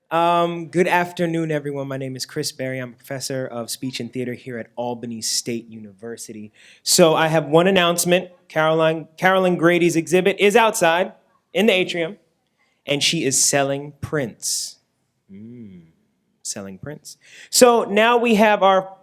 Good afternoon, everyone. My name is Chris Berry. I'm a professor of speech and theater here at Albany State University. So I have one announcement. Carolyn Grady's exhibit is outside in the atrium, and she is selling prints. Selling prints. So now we have our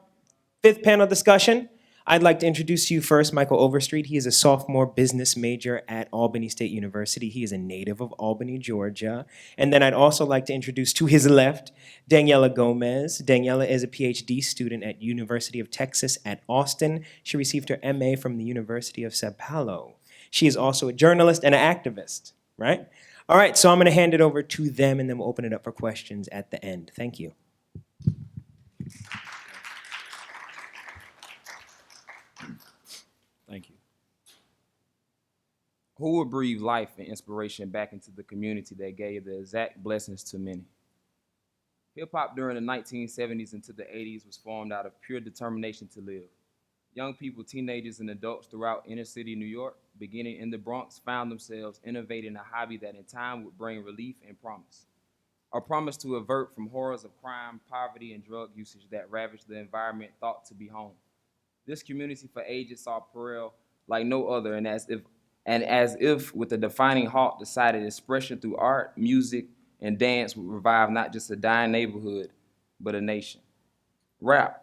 fifth panel discussion. I'd like to introduce to you first Michael Overstreet. He is a sophomore business major at Albany State University. He is a native of Albany, Georgia. And then I'd also like to introduce to his left Daniela Gomes. Daniela is a PhD student at University of Texas at Austin. She received her MA from the University of Sao Paulo. She is also a journalist and an activist, right? All right, so I'm going to hand it over to them and then we'll open it up for questions at the end. Thank you. Thank you. Who would breathe life and inspiration back into the community that gave the exact blessings to many? Hip hop during the 1970s into the 80s was formed out of pure determination to live. Young people, teenagers, and adults throughout inner city New York, beginning in the Bronx, found themselves innovating a hobby that in time would bring relief and promise. A promise to avert from horrors of crime, poverty, and drug usage that ravaged the environment thought to be home. This community for ages saw Perel like no other, and as if with a defining halt decided expression through art, music, and dance would revive not just a dying neighborhood, but a nation. Rap,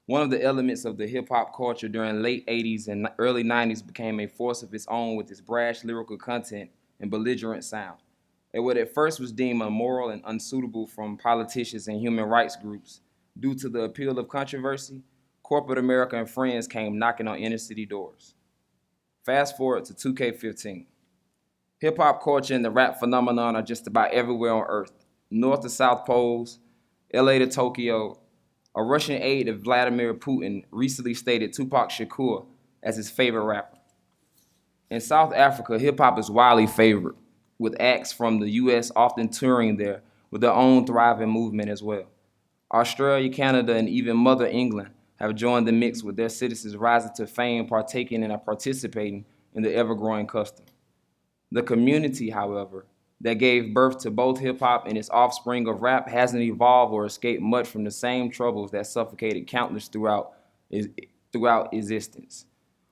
one of the elements of the hip hop culture during late 80s and early 90s, became a force of its own with its brash lyrical content and belligerent sound. And what at first was deemed immoral and unsuitable from politicians and human rights groups, due to the appeal of controversy, corporate America and friends came knocking on inner city doors. Fast forward to 2K15. Hip hop culture and the rap phenomenon are just about everywhere on earth. North to South Poles, LA to Tokyo. A Russian aide of Vladimir Putin recently stated Tupac Shakur as his favorite rapper. In South Africa, hip hop is widely favored, with acts from the US often touring there with their own thriving movement as well. Australia, Canada, and even Mother England have joined the mix with their citizens rising to fame, partaking and participating in the ever-growing custom. The community, however, that gave birth to both hip hop and its offspring of rap hasn't evolved or escaped much from the same troubles that suffocated countless throughout existence.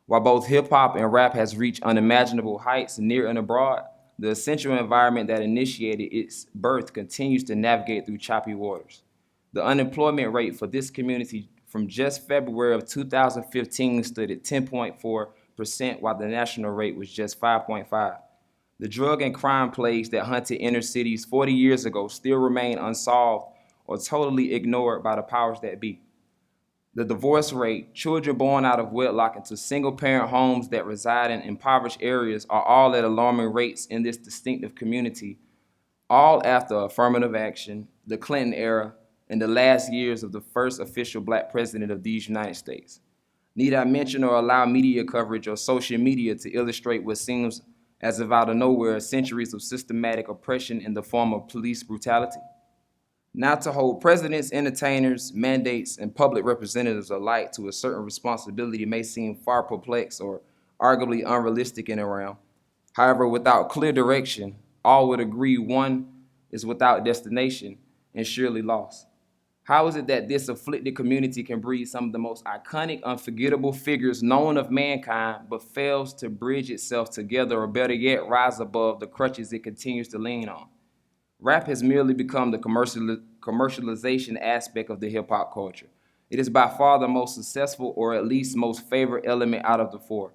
While both hip hop and rap has reached unimaginable heights near and abroad, the essential environment that initiated its birth continues to navigate through choppy waters. The unemployment rate for this community from just February of 2015 stood at 10.4%, while the national rate was just 5.5. The drug and crime plagues that hunted inner cities 40 years ago still remain unsolved or totally ignored by the powers that be. The divorce rate, children born out of wedlock into single-parent homes that reside in impoverished areas are all at alarming rates in this distinctive community, all after affirmative action, the Clinton era, and the last years of the first official black president of these United States. Need I mention or allow media coverage or social media to illustrate what seems as if out of nowhere centuries of systematic oppression in the form of police brutality? Not to hold presidents, entertainers, mandates, and public representatives alike to a certain responsibility may seem far perplexed or arguably unrealistic in a realm. However, without clear direction, all would agree one is without destination and surely lost. How is it that this afflicted community can breed some of the most iconic, unforgettable figures known of mankind, but fails to bridge itself together, or better yet, rise above the crutches it continues to lean on? Rap has merely become the commercialization aspect of the hip hop culture. It is by far the most successful, or at least most favored element out of the four.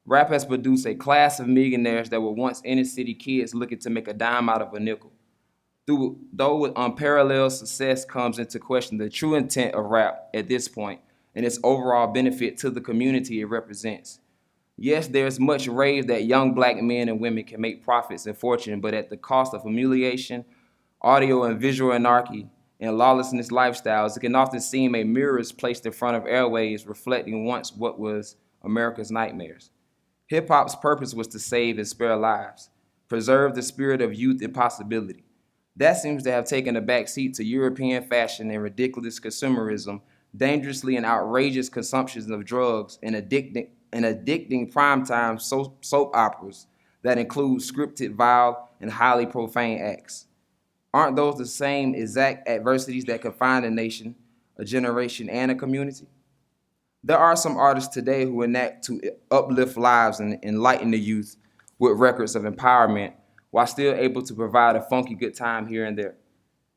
Rap has produced a class of millionaires that were once inner city kids looking to make a dime out of a nickel. Though with unparalleled success comes into question the true intent of rap at this point and its overall benefit to the community it represents. Yes, there's much rave that young black men and women can make profits and fortune, but at the cost of humiliation, audio and visual anarchy, and lawlessness lifestyles, it can often seem a mirror is placed in front of airways reflecting once what was America's nightmares. Hip hop's purpose was to save and spare lives, preserve the spirit of youth and possibility. That seems to have taken a backseat to European fashion and ridiculous consumerism, dangerously and outrageous consumptions of drugs, and addicting primetime soap operas that include scripted, vile, and highly profane acts. Aren't those the same exact adversities that confine a nation, a generation, and a community? There are some artists today who enact to uplift lives and enlighten the youth with records of empowerment while still able to provide a funky good time here and there.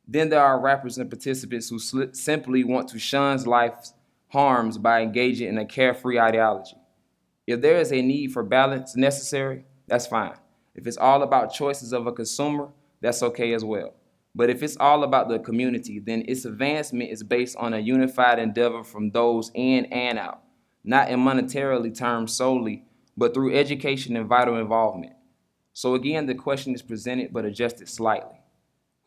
Then there are rappers and participants who simply want to shun life's harms by engaging in a carefree ideology. If there is a need for balance necessary, that's fine. If it's all about choices of a consumer, that's okay as well. But if it's all about the community, then its advancement is based on a unified endeavor from those in and out, not in monetarily terms solely, but through education and vital involvement. So again, the question is presented but adjusted slightly.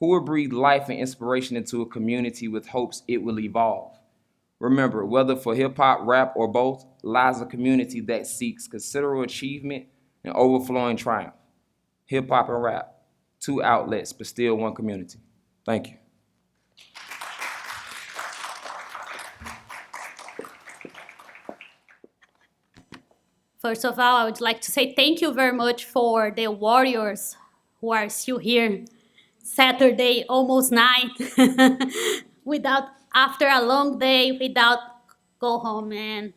Who will breathe life and inspiration into a community with hopes it will evolve? Remember, whether for hip hop, rap, or both, lies a community that seeks considerable achievement and overflowing triumph. Hip hop and rap, two outlets, but still one community. Thank you. First of all, I would like to say thank you very much for the warriors who are still here. Saturday, almost night, without after a long day, without go home and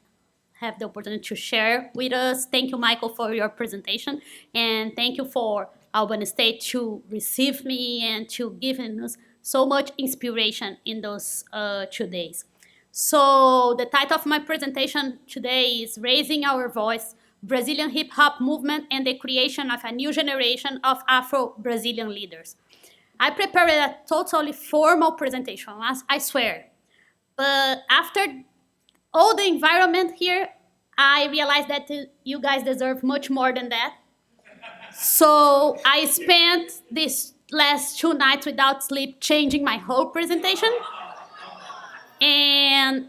have the opportunity to share with us. Thank you, Michael, for your presentation, and thank you for Albany State to receive me and to giving us so much inspiration in those 2 days. So the title of my presentation today is Raising Our Voice, Brazilian Hip Hop Movement and the Creation of a New Generation of Afro-Brazilian Leaders. I prepared a totally formal presentation, I swear. But after all the environment here, I realized that you guys deserve much more than that. So I spent these last 2 nights without sleep changing my whole presentation. And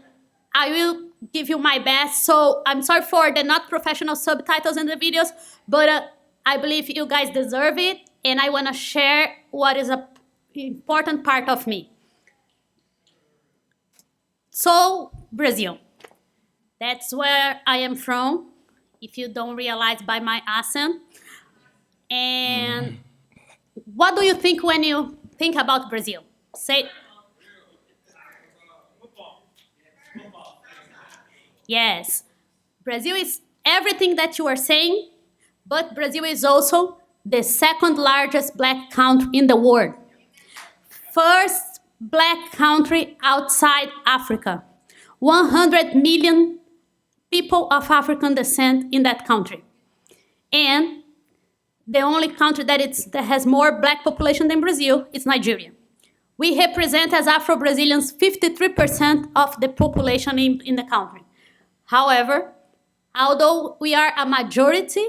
I will give you my best. So I'm sorry for the not professional subtitles in the videos, but I believe you guys deserve it. And I want to share what is an important part of me. So, Brazil. That's where I am from, if you don't realize by my accent. And what do you think when you think about Brazil? Say. Yes, Brazil is everything that you are saying, but Brazil is also the second largest black country in the world. First black country outside Africa. 100 million people of African descent in that country. And the only country that has more black population than Brazil is Nigeria. We represent as Afro-Brazilians 53% of the population in the country. However, although we are a majority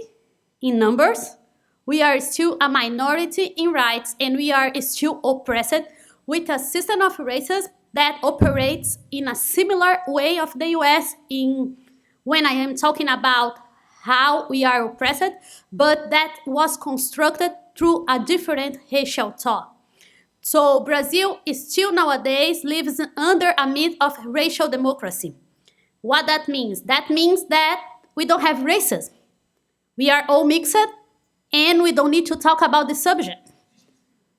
in numbers, we are still a minority in rights, and we are still oppressed with a system of races that operates in a similar way of the US when I am talking about how we are oppressed, but that was constructed through a different racial thought. So Brazil is still nowadays lives under a myth of racial democracy. What that means? That means that we don't have races. We are all mixed, and we don't need to talk about the subject.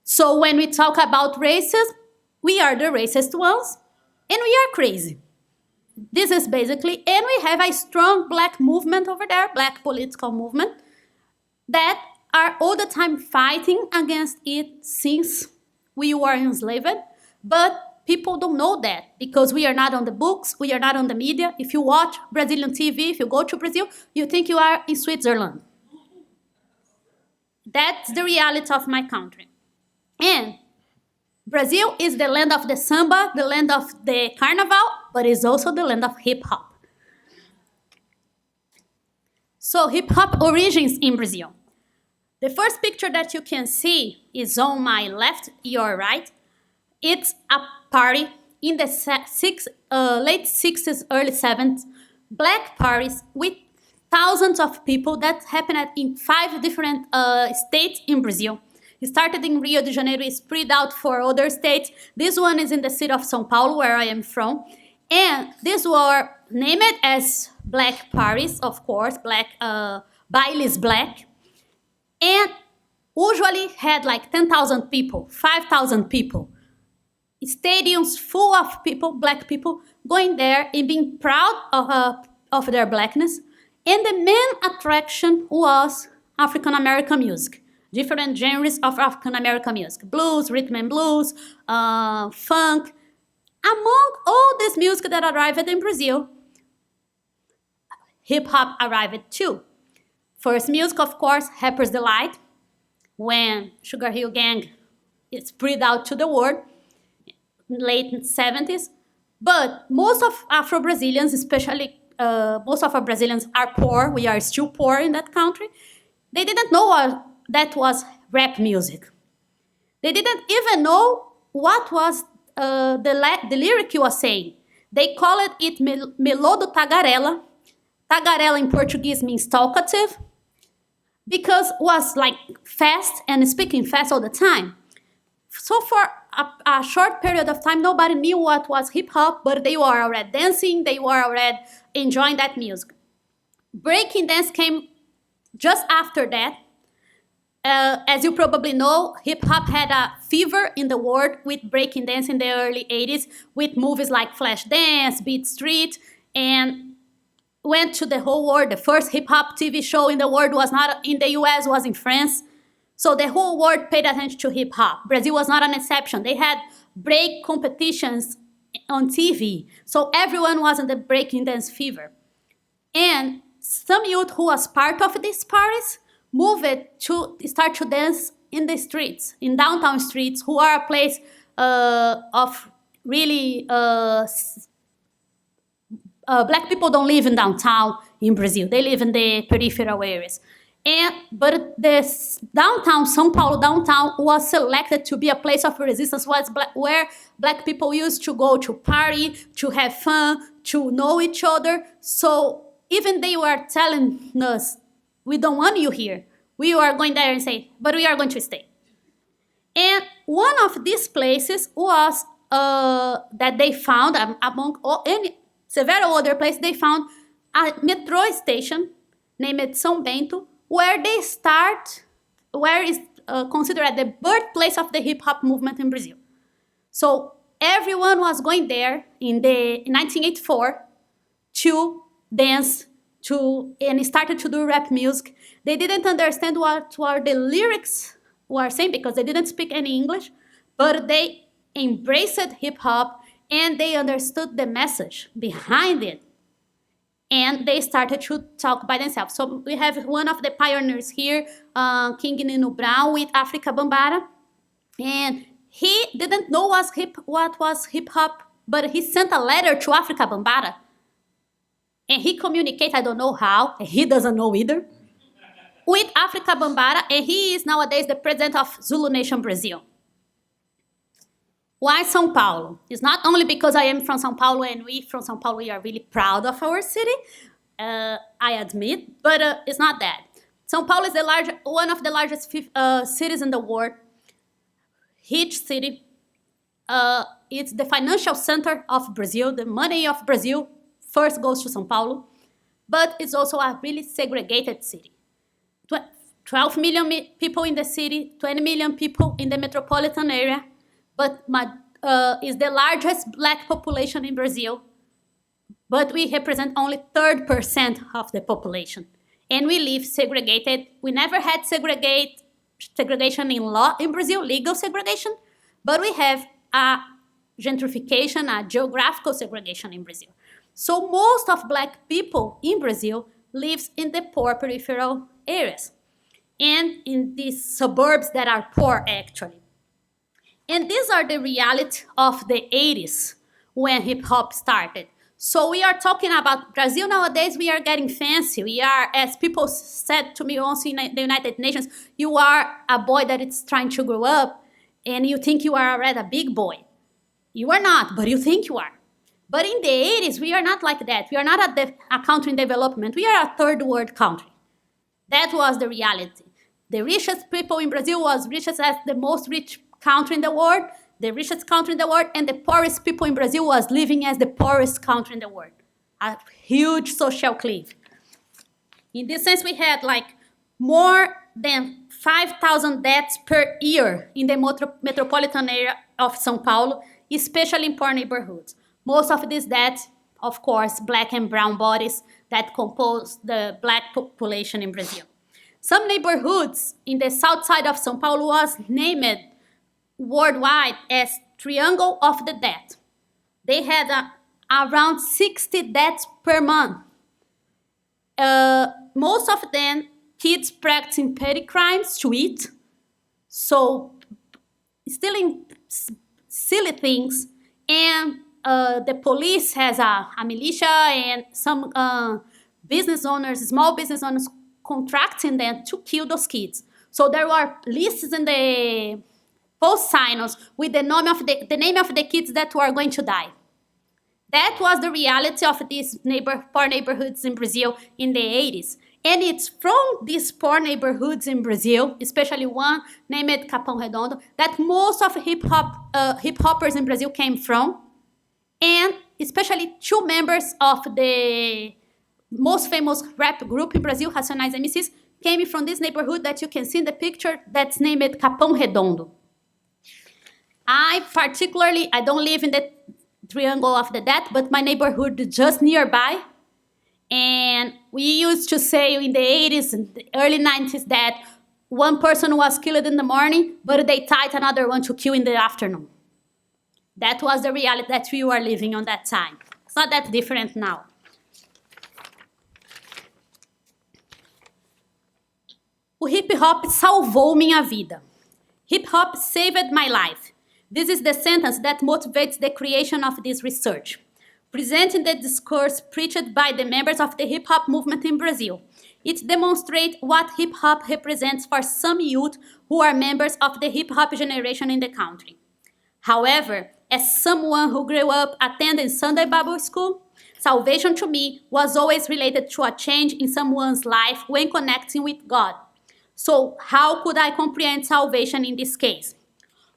So when we talk about races, we are the racist ones, and we are crazy. This is basically, and we have a strong black movement over there, black political movement, that are all the time fighting against it since we were enslaved, but people don't know that because we are not on the books, we are not on the media. If you watch Brazilian TV, if you go to Brazil, you think you are in Switzerland. That's the reality of my country. And Brazil is the land of the samba, the land of the carnival, but it's also the land of hip-hop. So hip-hop origins in Brazil. The first picture that you can see is on my left, your right. It's a party in the late 60s, early 70s, black parties with thousands of people that happened in 5 different states in Brazil. It started in Rio de Janeiro, it's spread out for other states. This one is in the city of São Paulo, where I am from. And these were named as black parties, of course, black, bailes black. And usually had like 10,000 people, 5,000 people, stadiums full of people, black people, going there and being proud of their blackness. And the main attraction was African American music, different genres of African American music, blues, rhythm and blues, funk. Among all this music that arrived in Brazil, hip hop arrived too. First music, of course, Rapper's Delight, when Sugar Hill Gang is spread out to the world, late 70s. But most of Afro-Brazilians, especially most of our Brazilians are poor. We are still poor in that country. They didn't know what that was rap music. They didn't even know what was the lyric he was saying. They called it Melodo Tagarela. Tagarela in Portuguese means talkative, because it was like fast and speaking fast all the time. So for a short period of time, nobody knew what was hip hop, but they were already dancing, they were already enjoying that music. Breaking dance came just after that. As you probably know, hip hop had a fever in the world with breaking dance in the early 80s, with movies like Flashdance, Beat Street, and went to the whole world. The first hip hop TV show in the world was not in the US, was in France. So the whole world paid attention to hip hop. Brazil was not an exception. They had break competitions on TV. So everyone was in the breaking dance fever. And some youth who was part of these parties moved to start to dance in the streets, in downtown streets, who are a place of really black people don't live in downtown in Brazil. They live in the peripheral areas. But this downtown, São Paulo downtown, was selected to be a place of resistance, where black people used to go to party, to have fun, to know each other. So even they were telling us, we don't want you here. We are going there and say, but we are going to stay. And one of these places was that they found, among several other places, they found a metro station named São Bento, where is considered the birthplace of the hip-hop movement in Brazil. So everyone was going there in 1984 to dance, and started to do rap music. They didn't understand what were the lyrics were saying, because they didn't speak any English, but they embraced hip-hop, and they understood the message behind it. And they started to talk by themselves. So we have one of the pioneers here, King Nino Brown, with Africa Bambaataa. And he didn't know what was hip-hop, but he sent a letter to Africa Bambaataa. And he communicated, I don't know how, and he doesn't know either, with Africa Bambaataa, and he is nowadays the president of Zulu Nation Brazil. Why São Paulo? It's not only because I am from São Paulo, and we from São Paulo, we are really proud of our city, I admit, but it's not that. São Paulo is one of the largest cities in the world. Huge city. It's the financial center of Brazil. The money of Brazil first goes to São Paulo, but it's also a really segregated city. 12 million people in the city, 20 million people in the metropolitan area, but is the largest black population in Brazil, but we represent only 3% of the population. And we live segregated. We never had segregation in law in Brazil, legal segregation, but we have a gentrification, a geographical segregation in Brazil. So most of black people in Brazil lives in the poor peripheral areas and in these suburbs that are poor, actually. And these are the reality of the 80s when hip-hop started. So we are talking about Brazil nowadays. We are getting fancy. We are, as people said to me once in the United Nations, you are a boy that is trying to grow up and you think you are already a big boy. You are not, but you think you are. But in the 80s, we are not like that. We are not a country in development. We are a third world country. That was the reality. The richest people in Brazil was richest as the most rich country in the world, the richest country in the world, and the poorest people in Brazil was living as the poorest country in the world. A huge social cliff. In this sense, we had like more than 5,000 deaths per year in the metropolitan area of São Paulo, especially in poor neighborhoods. Most of these deaths, of course, black and brown bodies that compose the black population in Brazil. Some neighborhoods in the south side of São Paulo was named worldwide as Triangle of the Dead. They had around 60 deaths per month. Most of them kids practicing petty crimes to eat, so stealing silly things, and the police has a militia and some business owners, small business owners, contracting them to kill those kids. So there were lists in the post signs with the name of the kids that were going to die. That was the reality of these poor neighborhoods in Brazil in the 80s. And it's from these poor neighborhoods in Brazil, especially one named Capão Redondo, that most of hip-hoppers in Brazil came from. And especially two members of the most famous rap group in Brazil, Racionais MCs, came from this neighborhood that you can see in the picture that's named Capão Redondo. I don't live in the Triangle of the Dead, but my neighborhood is just nearby. And we used to say in the 80s and the early 90s that one person was killed in the morning, but they tied another one to kill in the afternoon. That was the reality that we were living on that time. It's not that different now. O hip-hop salvou minha vida. Hip-hop saved my life. This is the sentence that motivates the creation of this research. Presenting the discourse preached by the members of the hip-hop movement in Brazil, it demonstrates what hip-hop represents for some youth who are members of the hip-hop generation in the country. However, as someone who grew up attending Sunday Bible school, salvation to me was always related to a change in someone's life when connecting with God. So how could I comprehend salvation in this case?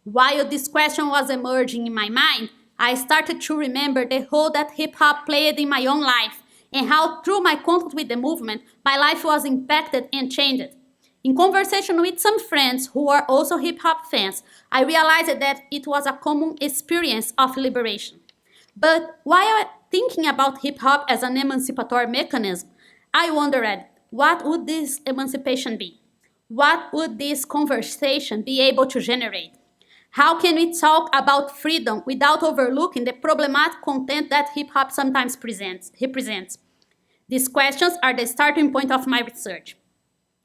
While this question was emerging in my mind, I started to remember the role that hip-hop played in my own life and how through my contact with the movement, my life was impacted and changed. In conversation with some friends who are also hip-hop fans, I realized that it was a common experience of liberation. But while thinking about hip-hop as an emancipatory mechanism, I wondered, what would this emancipation be? What would this conversation be able to generate? How can we talk about freedom without overlooking the problematic content that hip-hop sometimes represents? These questions are the starting point of my research.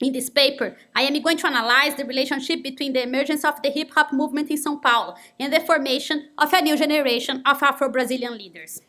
In this paper, I am going to analyze the relationship between the emergence of the hip-hop movement in São Paulo and the formation of a new generation of Afro-Brazilian leaders.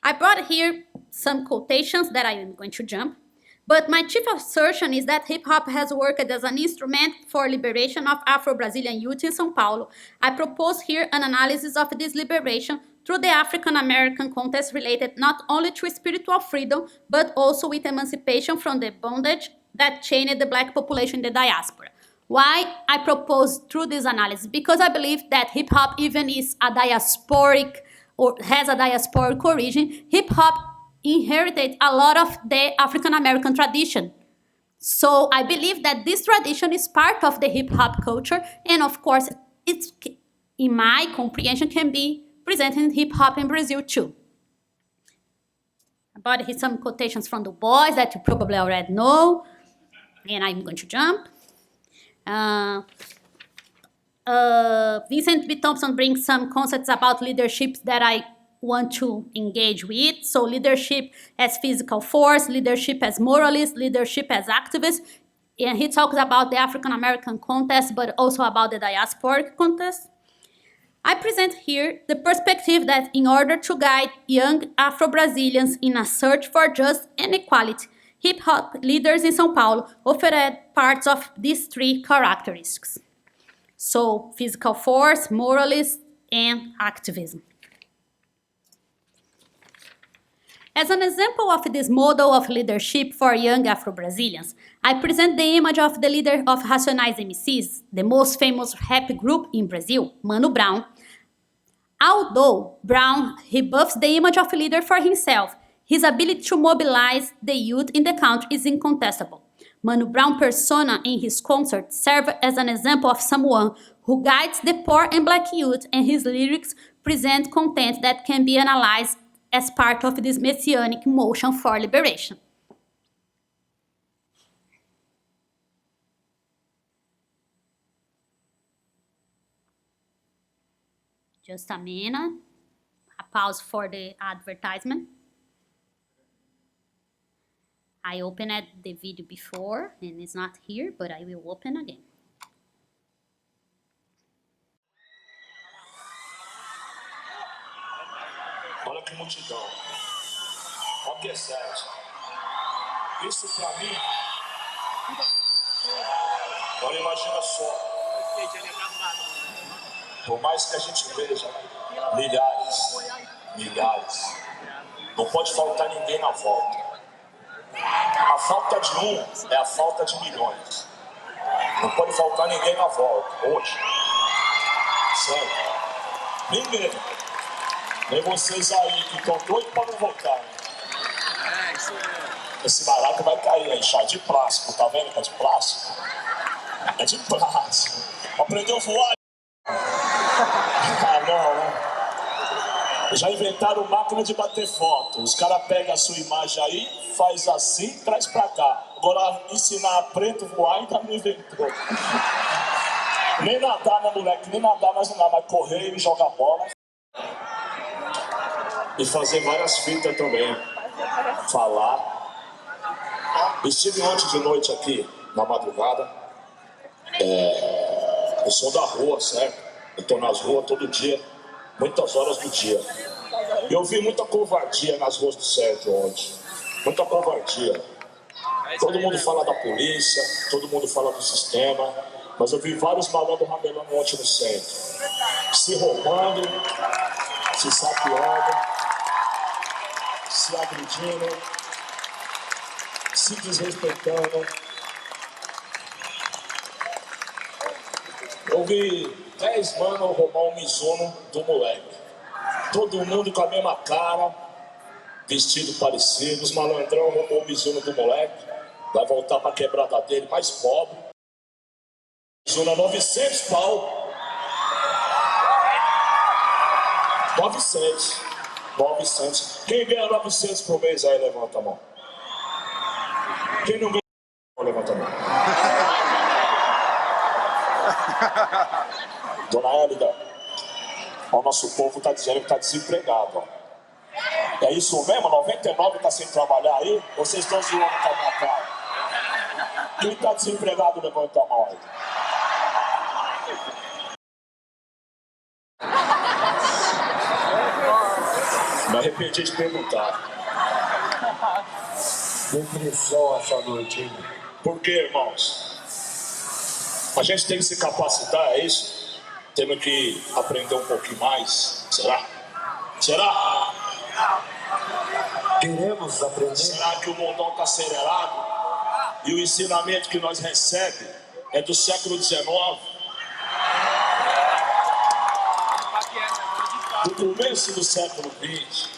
I brought here some quotations that I am going to jump. But my chief assertion is that hip-hop has worked as an instrument for liberation of Afro-Brazilian youth in São Paulo. I propose here an analysis of this liberation through the African-American context related not only to spiritual freedom, but also with emancipation from the bondage that chained the black population in the diaspora. Why I propose through this analysis? Because I believe that hip-hop even is a diasporic or has a diasporic origin. Hip-hop inherited a lot of the African-American tradition. So I believe that this tradition is part of the hip-hop culture, and of course, it's, in my comprehension, can be presented in hip-hop in Brazil too. I brought here some quotations from the boys that you probably already know, and I'm going to jump. Vincent B. Thompson brings some concepts about leadership that I want to engage with. So leadership as physical force, leadership as moralist, leadership as activist. And he talks about the African-American context, but also about the diasporic context. I present here the perspective that in order to guide young Afro-Brazilians in a search for justice and equality, hip-hop leaders in São Paulo offered parts of these three characteristics. So physical force, moralist, and activism. As an example of this model of leadership for young Afro-Brazilians, I present the image of the leader of Racionais MCs, the most famous rap group in Brazil, Mano Brown. Although Brown rebuffs the image of a leader for himself, his ability to mobilize the youth in the country is incontestable. Mano Brown persona in his concert served as an example of someone who guides the poor and black youth, and his lyrics present content that can be analyzed as part of this messianic motion for liberation. Just a minute, a pause for the advertisement. I opened the video before and it's not here, but I will open again. Olha que multidão. Olha que é sede. Isso pra mim. Agora imagina só. Por mais que a gente veja milhares, não pode faltar ninguém na volta. A falta de um é a falta de milhões. Não pode faltar ninguém na volta, hoje. Sério. Ninguém. Nem vocês aí que estão doidos para não voltar. Né? Esse barato vai cair aí, chá de plástico, tá vendo que é de plástico? É de plástico. Aprendeu a voar? Ah, não, né? Já inventaram máquina de bater foto. Os caras pegam a sua imagem aí, faz assim, traz pra cá. Agora, ensinar a preto voar ainda não inventou. Nem nadar, né, moleque? Nem nadar, mas correr e jogar bola. E fazer várias fitas também. Falar. Estive ontem de noite aqui, na madrugada. Eu sou da rua, certo? Eu tô nas ruas todo dia, muitas horas do dia. E eu vi muita covardia nas ruas do centro ontem. Muita covardia. Todo mundo fala da polícia, todo mundo fala do sistema, mas eu vi vários malandros ramelando ontem no centro. Se roubando, se saqueando, se agredindo, se desrespeitando. Eu vi 10 manos roubar um Mizuno do moleque. Todo mundo com a mesma cara, vestido parecido. Os malandrão roubou o Mizuno do moleque. Vai voltar pra quebrada dele, mais pobre. Mizuno é 900 pau. 900. 900. Quem ganha 900 por mês aí, levanta a mão. Quem não ganha, levanta a mão. Dona Hélida, o nosso povo está dizendo que está desempregado. Ó. É isso mesmo? 99 está sem trabalhar aí? Ou vocês estão zoando com a minha cara? Quem está desempregado, levanta a mão aí. Me arrependi de perguntar. Depressão essa noite, hein? Por quê, irmãos? A gente tem que se capacitar, é isso? Temos que aprender um pouquinho mais. Será? Será? Queremos aprender. Será que o mundão está acelerado? E o ensinamento que nós recebemos é do século XIX? Do começo do século XX.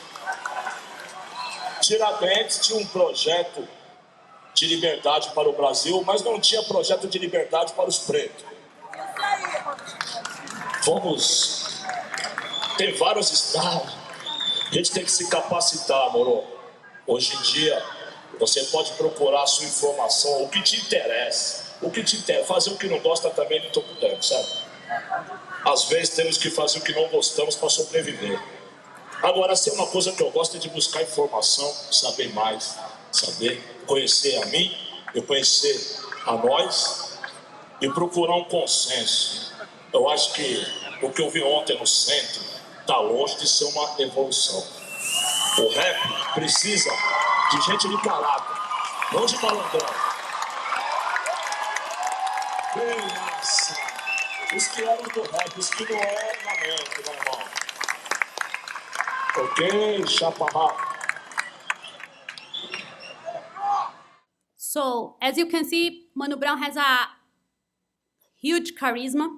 Tiradentes tinha um projeto de liberdade para o Brasil, mas não tinha projeto de liberdade para os pretos. Tem vários estados. A gente tem que se capacitar, moro. Hoje em dia, você pode procurar a sua informação, o que te interessa. O que te interessa. Fazer o que não gosta também não estou podendo, sabe? Às vezes temos que fazer o que não gostamos para sobreviver. Agora, se é uma coisa que eu gosto é de buscar informação, saber mais, saber, conhecer a mim, eu conhecer a nós e procurar um consenso. Eu acho que o que eu vi ontem no centro está longe de ser uma evolução. O rap precisa de gente de caráter, não de malandrão. Nossa, os que eram do rap, os que não eram na mente, meu irmão. Ok, chapa rápido. So, as you can see, Mano Brown has a huge charisma.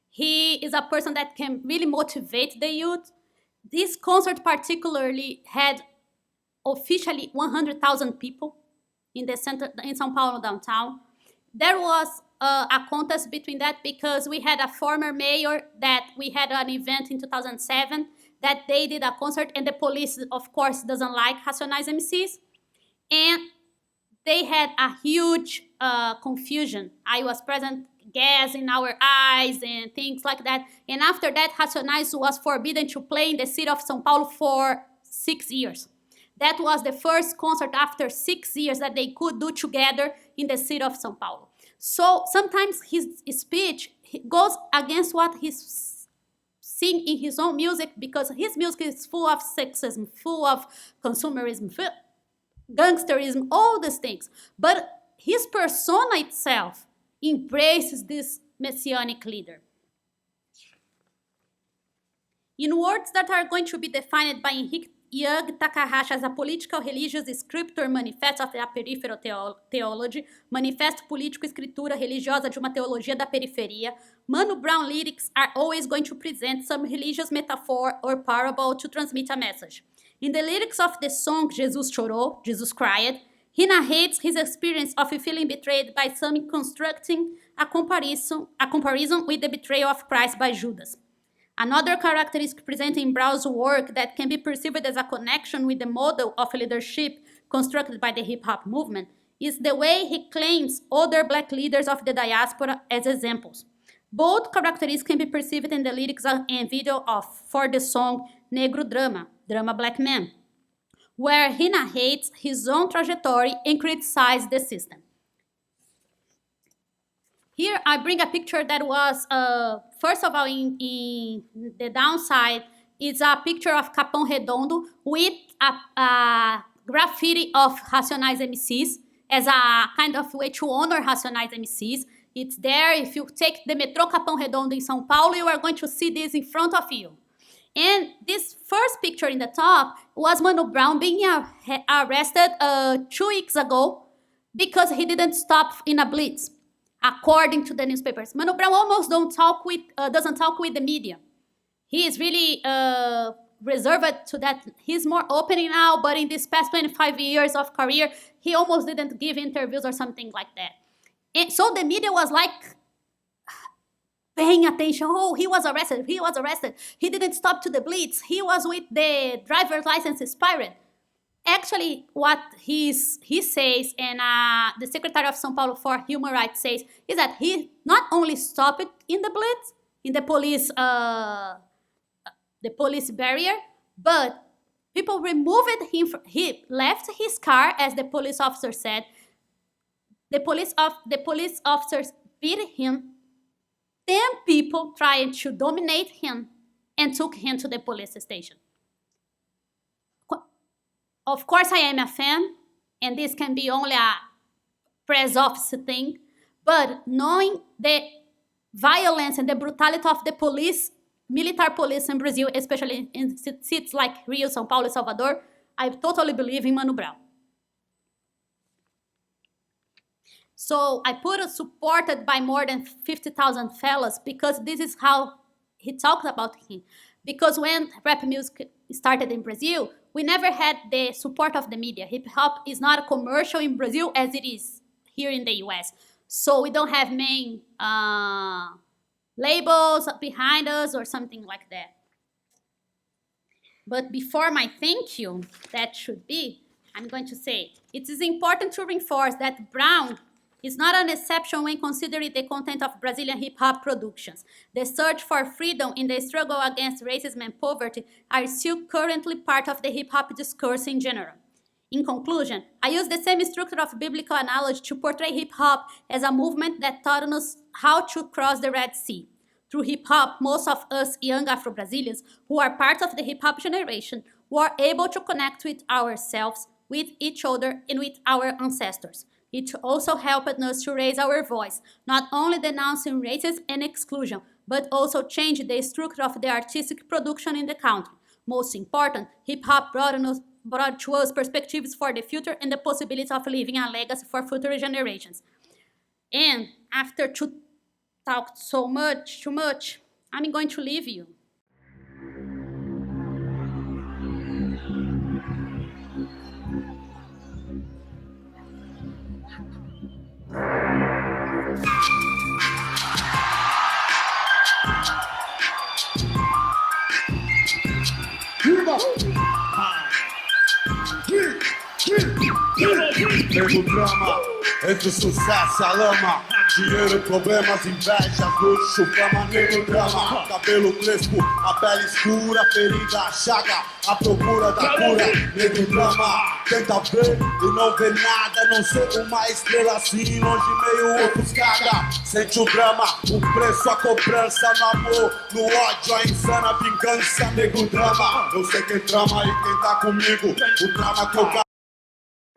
He is a person that can really motivate the youth. This concert particularly had officially 100,000 people in the center in São Paulo downtown. There was a contest between that because we had a former mayor that we had an event in 2007 that they did a concert, and the police, of course, doesn't like Racionais MCs, and they had a huge confusion. I was present, gas in our eyes and things like that. And after that, Racionais was forbidden to play in the city of São Paulo for 6 years. That was the first concert after 6 years that they could do together in the city of São Paulo. So sometimes his speech goes against what he's seeing in his own music, because his music is full of sexism, full of consumerism, gangsterism, all these things. But his persona itself embraces this messianic leader. In words that are going to be defined by Henrique Young Takahashi as a political religious scripture manifesto of a peripheral theology, manifesto político-escritura religiosa de uma teologia da periferia, Mano Brown lyrics are always going to present some religious metaphor or parable to transmit a message. In the lyrics of the song Jesus Chorou, Jesus Cried, he narrates his experience of feeling betrayed by some, constructing a comparison with the betrayal of Christ by Judas. Another characteristic present in Brown's work that can be perceived as a connection with the model of leadership constructed by the hip-hop movement is the way he claims other black leaders of the diaspora as examples. Both characteristics can be perceived in the lyrics and video for the song Negro Drama, Drama Black Man, where he narrates his own trajectory and criticizes the system. Here I bring a picture that was, first of all, in the downside, is a picture of Capão Redondo with a graffiti of Racionais MCs as a kind of way to honor Racionais MCs. It's there. If you take the Metrô Capão Redondo in São Paulo, you are going to see this in front of you. And this first picture in the top was Mano Brown being arrested 2 weeks ago because he didn't stop in a blitz. According to the newspapers, Mano Brown almost doesn't talk with the media. He is really reserved to that. He's more open now, but in these past 25 years of career, he almost didn't give interviews or something like that. And so the media was like paying attention. Oh, he was arrested. He didn't stop to the blitz. He was with the driver's license expired. Actually, what he says, and the Secretary of São Paulo for Human Rights says, is that he not only stopped in the blitz, in the police barrier, but people removed him. He left his car, as the police officer said. The police officers beat him. 10 people tried to dominate him and took him to the police station. Of course, I am a fan, and this can be only a press office thing, but knowing the violence and the brutality of the police, military police in Brazil, especially in cities like Rio, São Paulo, Salvador, I totally believe in Mano Brown. So I put it supported by more than 50,000 fellows because this is how he talked about him. Because when rap music started in Brazil, we never had the support of the media. Hip-hop is not a commercial in Brazil as it is here in the US. So we don't have main labels behind us or something like that. But before my thank you, that should be, I'm going to say, it is important to reinforce that Brown is not an exception when considering the content of Brazilian hip-hop productions. The search for freedom in the struggle against racism and poverty are still currently part of the hip-hop discourse in general. In conclusion, I use the same structure of biblical analogy to portray hip-hop as a movement that taught us how to cross the Red Sea. Through hip-hop, most of us young Afro-Brazilians who are part of the hip-hop generation were able to connect with ourselves, with each other, and with our ancestors. It also helped us to raise our voice, not only denouncing racism and exclusion, but also change the structure of the artistic production in the country. Most important, hip-hop brought to us perspectives for the future and the possibility of leaving a legacy for future generations. And after to talk too much, I'm going to leave you. Nego drama, entre o sucesso e a lama. Dinheiro, problemas, invejas, luxo, fama, nego drama. Cabelo crespo, a pele escura, ferida, chaga, a procura da cura, nego drama. Tenta ver e não vê nada, não ser uma estrela assim, longe meio ofuscada. Sente o drama, o preço, a cobrança, no amor, no ódio, a insana vingança, nego drama. Eu sei quem trama e quem tá comigo, o drama que eu gasto.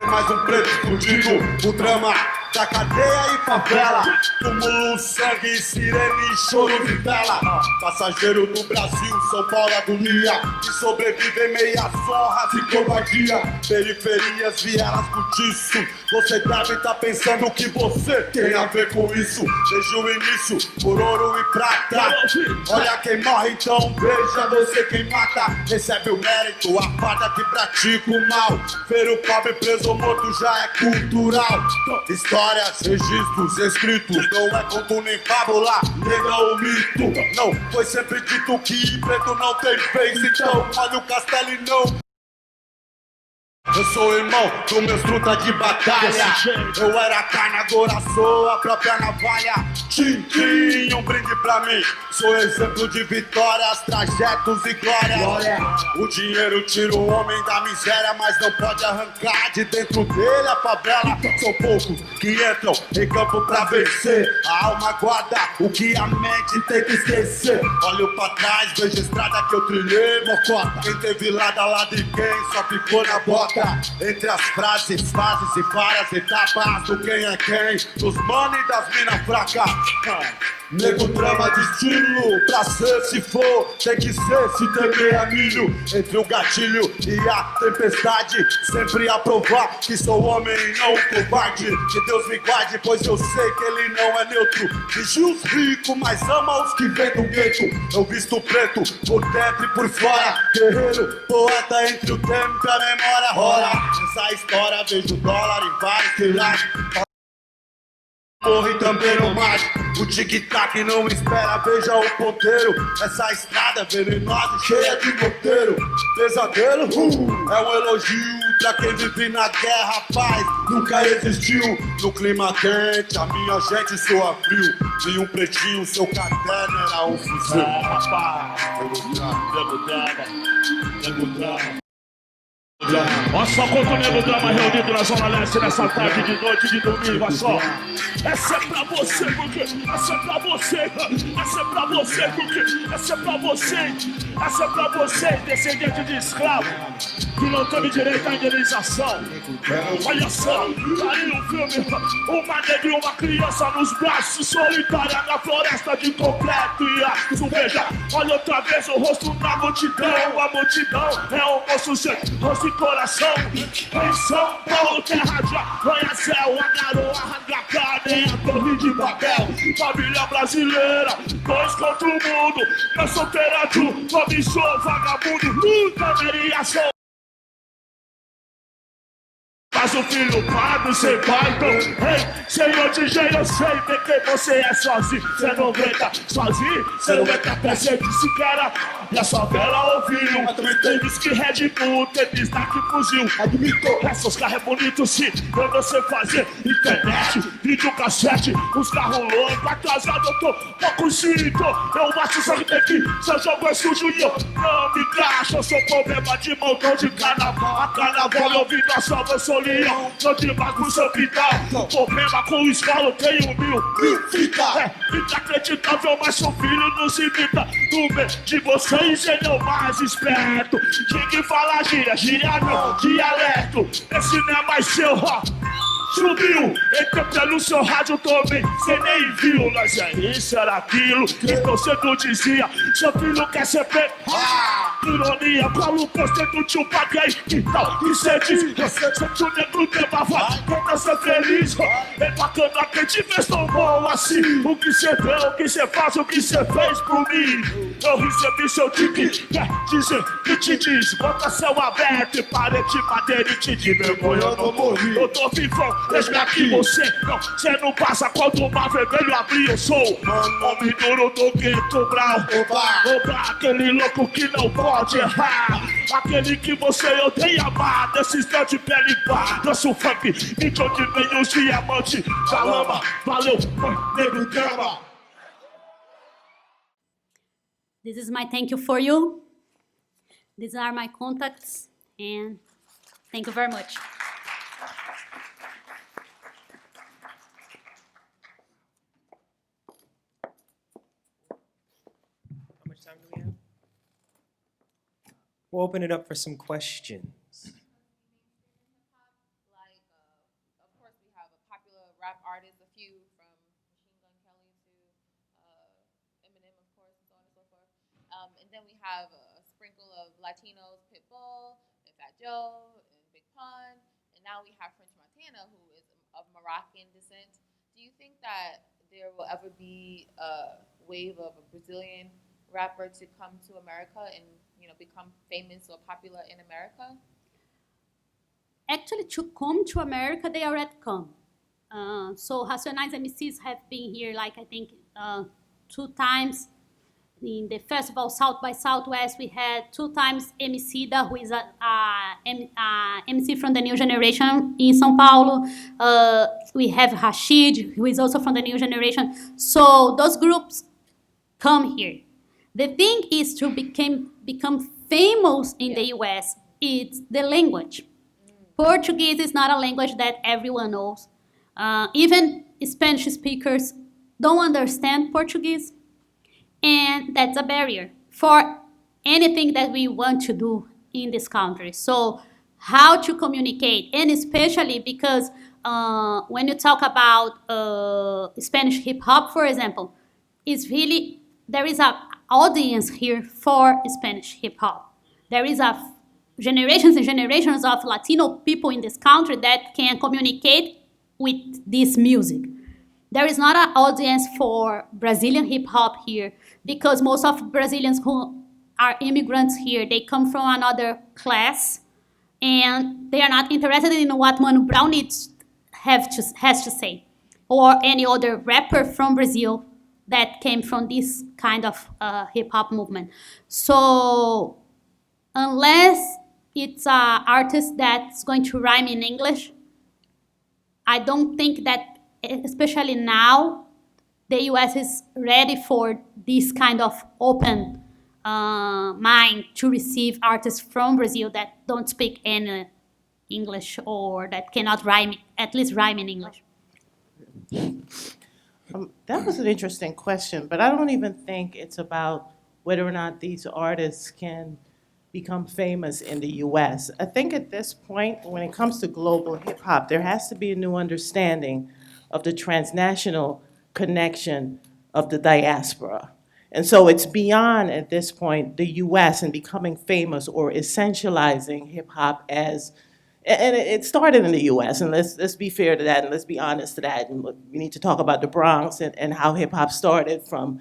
Mais um preto fudido, o drama da cadeia e favela. Túmulo, sangue, sirene, choro de vela. Passageiro do Brasil, São Paulo, agonia. Que sobrevive em meias honras e covardia. Periferias, vielas, cortiço. Você deve estar pensando que você tem a ver com isso. Desde o início, por ouro e prata. Olha quem morre, então veja você quem mata. Recebe o mérito, a farda que pratica o mal. Ver o pobre preso ou morto já é cultural. Histórias, registros, escritos, não é conto nem fábula, nega o mito. Não, foi sempre dito que preto não tem vez, então olha o castelo e não. Eu sou irmão do meus truta de batalha. Eu era carne, agora sou a própria navalha. Tchim, um brinde pra mim. Sou exemplo de vitórias, trajetos e glória. O dinheiro tira o homem da miséria, mas não pode arrancar de dentro dele a favela. São poucos que entram em campo pra vencer. A alma guarda o que a mente tem que esquecer. Olho pra trás, vejo a estrada que eu trilhei, mocota. Quem teve lado a lado e quem só ficou na bota. Entre as frases, fases e várias etapas do quem é quem, dos mano e das mina fraca. Nego drama de estilo, pra ser se for, tem que ser se temer a milho. Entre o gatilho e a tempestade, sempre a provar que sou homem e não um covarde. Que Deus me guarde, pois eu sei que ele não é neutro. Vigia os ricos, mas ama os que vêm do gueto. Eu visto preto, por dentro e por fora. Guerreiro, poeta entre o tempo e a memória. Rola, nessa história vejo dólar em vários pilares. Morre também no mar, o tic-tac não espera, veja o ponteiro. Essa estrada venenosa e cheia de roteiro. Pesadelo, é um elogio pra quem vive na guerra, paz nunca existiu. No clima quente, a minha gente soa frio. Vi um pretinho, seu caderno era um fuzil. Nego drama. Olha só quanto nego drama reunido na Zona Leste nessa tarde de noite de domingo, olha só. Essa é pra você, porque essa é pra você. Essa é pra você, porque essa é pra você. Essa é pra você, descendente de escravo, que não teve direito à indenização. Olha só, aí no filme, uma negra e uma criança nos braços, solitária na floresta de concreto e aço. Veja, olha outra vez o rosto da multidão. A multidão é um moço sem rosto e coração. Em São Paulo, terra de arranha-céu, a garoa arranca a carne, a torre de papel. Família brasileira, dois contra o mundo. Na solteira de cobiçou, vagabundo, nunca veria só. Mas o filho pago, cê vai, então, ei, senhor DJ, eu sei bem que você é sozinho. Cê não aguenta sozinho, cê não aguenta presente sequer. E a sua vela ouviu, teve que Red Bull, teve destaque fuzil. Admitou, esses carros é bonito sim, pra você fazer internet, vídeo cassete, os carros loucos, atrasado eu tô com cinto. Eu acho só que tem que, seu jogo é sujo e eu não me encaixo. Eu sou problema de montão de carnaval, a carnaval eu vim da salva, eu sou leão, não te mais pro seu quintal. Problema com o escalo, tenho mil fita. É inacreditável, mas seu filho não se imita. No meio de vocês ele é o mais esperto. Quem fala gíria, gíria não, dialeto. Esse não é mais seu, ó. Subiu, entrou pelo seu rádio também, cê nem viu. Mas é isso, era aquilo que você não dizia. Seu filho quer ser preto, ironia, cola o pôster do tio Paguei. Que tal que cê diz? Você sente o negro demava, tenta ser feliz. É bacana que te fez tão bom assim. O que cê vê, o que cê faz, o que cê fez por mim. eu recebi seu tique. Quer dizer que te diz, bota céu aberto e parede de madeira e te de vergonha eu não morri. Eu tô vivão, deixa-me aqui, você não passa quando o mar vermelho abrir, eu sou homem duro do gueto brau. Oba, aquele louco que não pode errar, aquele que você odeia amar, desses tão de pele pá. Danço funk, e de onde vem os diamantes da lama, valeu, nego drama. This is my thank you for you. These are my contacts, and thank you very much. How much time do we have? We'll open it up for some questions. Like, of course, we have a popular rap artist, a few from Machine Gun Kelly to Eminem, of course, and so on and so forth. And then we have a sprinkle of Latinos, Pitbull, and Fat Joe, and Big Pun. And now we have French Montana, who is of Moroccan descent. Do you think that there will ever be a wave of a Brazilian rapper to come to America and, you know, become famous or popular in America? Actually, to come to America, they already come. So Racionais MCs have been here, like I think 2 times. In the festival South by Southwest, we had 2 times MC Da, who is a MC from the new generation in São Paulo. We have Rashid, who is also from the new generation. So those groups come here. The thing is to become famous in the US, it's the language. Portuguese is not a language that everyone knows. Even Spanish speakers don't understand Portuguese, and that's a barrier for anything that we want to do in this country. So how to communicate, and especially because when you talk about Spanish hip hop, for example, it's really, there is a audience here for Spanish hip hop. There is a generations and generations of Latino people in this country that can communicate with this music. There is not an audience for Brazilian hip hop here because most of Brazilians who are immigrants here, they come from another class and they are not interested in what Mano Brown has to say, or any other rapper from Brazil that came from this kind of hip-hop movement. So unless it's an artist that's going to rhyme in English, I don't think that, especially now, the US is ready for this kind of open mind to receive artists from Brazil that don't speak any English or that cannot rhyme, at least rhyme in English. That was an interesting question, but I don't even think it's about whether or not these artists can become famous in the US. I think at this point, when it comes to global hip hop, there has to be a new understanding of the transnational connection of the diaspora. And so it's beyond, at this point, the US and becoming famous or essentializing hip hop as, and it started in the US, and let's be fair to that, and let's be honest to that. And look, we need to talk about the Bronx and how hip hop started from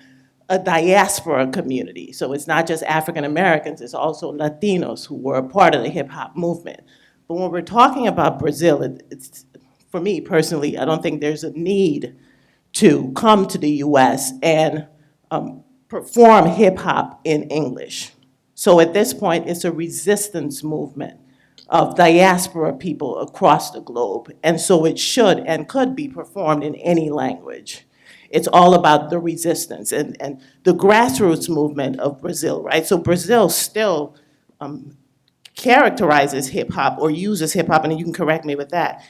a diaspora community. So it's not just African Americans, it's also Latinos who were a part of the hip hop movement. But when we're talking about Brazil, it's, for me personally, I don't think there's a need to come to the US and perform hip hop in English. So at this point, it's a resistance movement of diaspora people across the globe. And so it should and could be performed in any language. It's all about the resistance and the grassroots movement of Brazil, right? So Brazil still characterizes hip hop or uses hip hop, and you can correct me with that,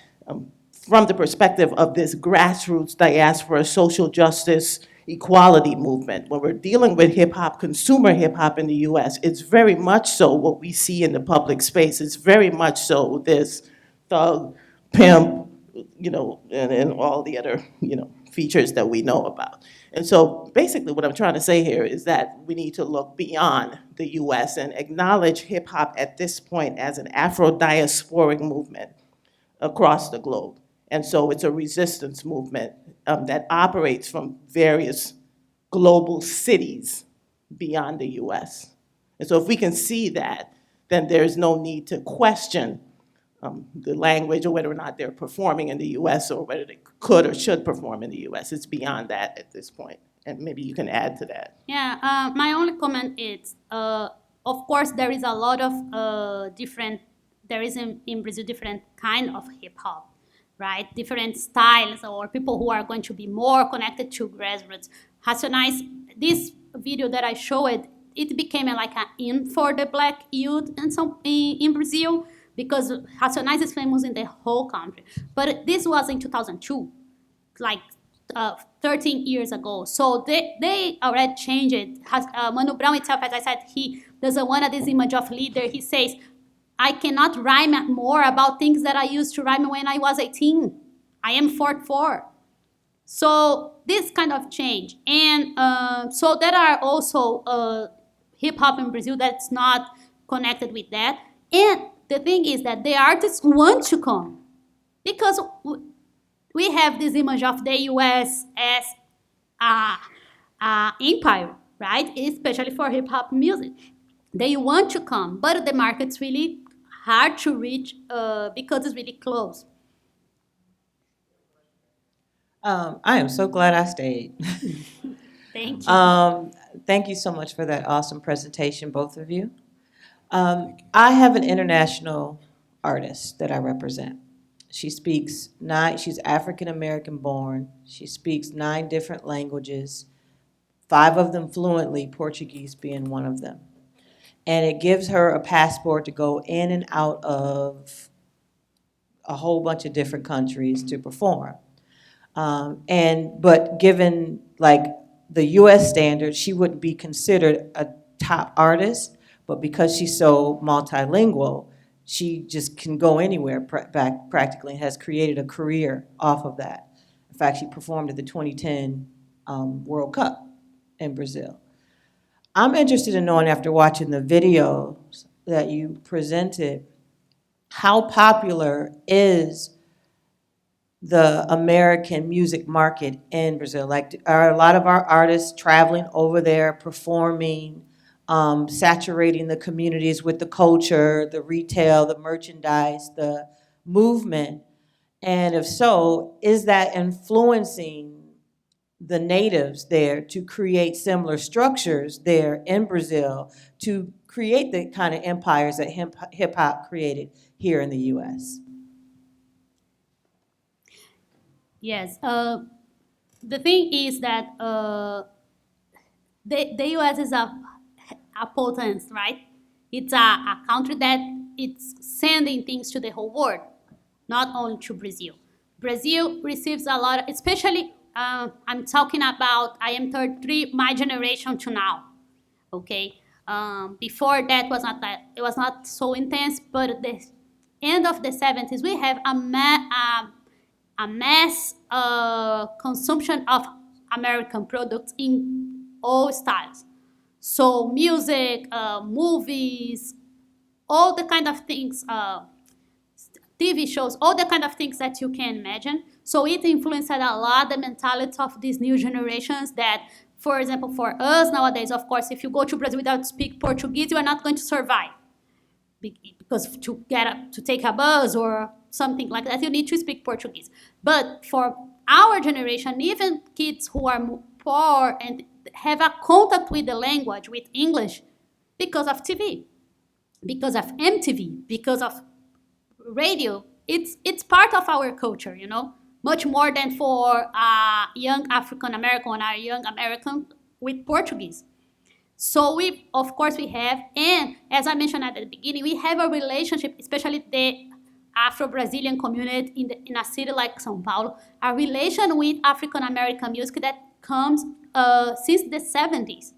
from the perspective of this grassroots diaspora social justice equality movement. When we're dealing with hip hop, consumer hip hop in the US, it's very much so what we see in the public space. It's very much so this thug, pimp, and all the other, features that we know about. And so basically what I'm trying to say here is that we need to look beyond the US and acknowledge hip hop at this point as an Afro-diasporic movement across the globe. And so it's a resistance movement that operates from various global cities beyond the US. And so if we can see that, then there's no need to question the language or whether or not they're performing in the US or whether they could or should perform in the US. It's beyond that at this point. And maybe you can add to that. Yeah, my only comment is, of course, there is a lot of there is in Brazil different kind of hip hop, right? Different styles or people who are going to be more connected to grassroots. Racionais, this video that I showed, it became like an in for the black youth in Brazil, because Racionais is famous in the whole country. But this was in 2002, like 13 years ago. So they already changed it. Mano Brown itself, as I said, he doesn't want this image of leader. He says, I cannot rhyme more about things that I used to rhyme when I was 18. I am 44. So this kind of change. And so there are also hip-hop in Brazil that's not connected with that. And the thing is that the artists want to come, because we have this image of the US as an empire, right? Especially for hip-hop music. They want to come, but the market's really hard to reach because it's really close. I am so glad I stayed. Thank you. Thank you so much for that awesome presentation, both of you. I have an international artist that I represent. She's African American born. She speaks 9 different languages, 5 of them fluently, Portuguese being one of them. And it gives her a passport to go in and out of a whole bunch of different countries to perform. But given like the US standard, she wouldn't be considered a top artist, but because she's so multilingual, she just can go anywhere practically, and has created a career off of that. In fact, she performed at the 2010 World Cup in Brazil. I'm interested in knowing, after watching the videos that you presented, how popular is the American music market in Brazil? Like, are a lot of our artists traveling over there, performing, saturating the communities with the culture, the retail, the merchandise, the movement? And if so, is that influencing the natives there to create similar structures there in Brazil to create the kind of empires that hip-hop created here in the US? Yes. The thing is that the US is a potence, right? It's a country that it's sending things to the whole world, not only to Brazil. Brazil receives a lot, especially, I'm talking about, I am 33, my generation to now, okay? Before that was not that, it was not so intense, but at the end of the 70s, we have a mass consumption of American products in all styles. So music, movies, all the kind of things, TV shows, all the kind of things that you can imagine. So it influenced a lot the mentality of these new generations that, for example, for us nowadays, of course, if you go to Brazil without speak Portuguese, you are not going to survive. Because to take a bus or something like that, you need to speak Portuguese. But for our generation, even kids who are poor and have a contact with the language, with English, because of TV, because of MTV, because of radio, it's part of our culture, you know, much more than for a young African American or a young American with Portuguese. So of course we have, and as I mentioned at the beginning, we have a relationship, especially the Afro-Brazilian community in a city like São Paulo, a relation with African American music that comes since the 70s.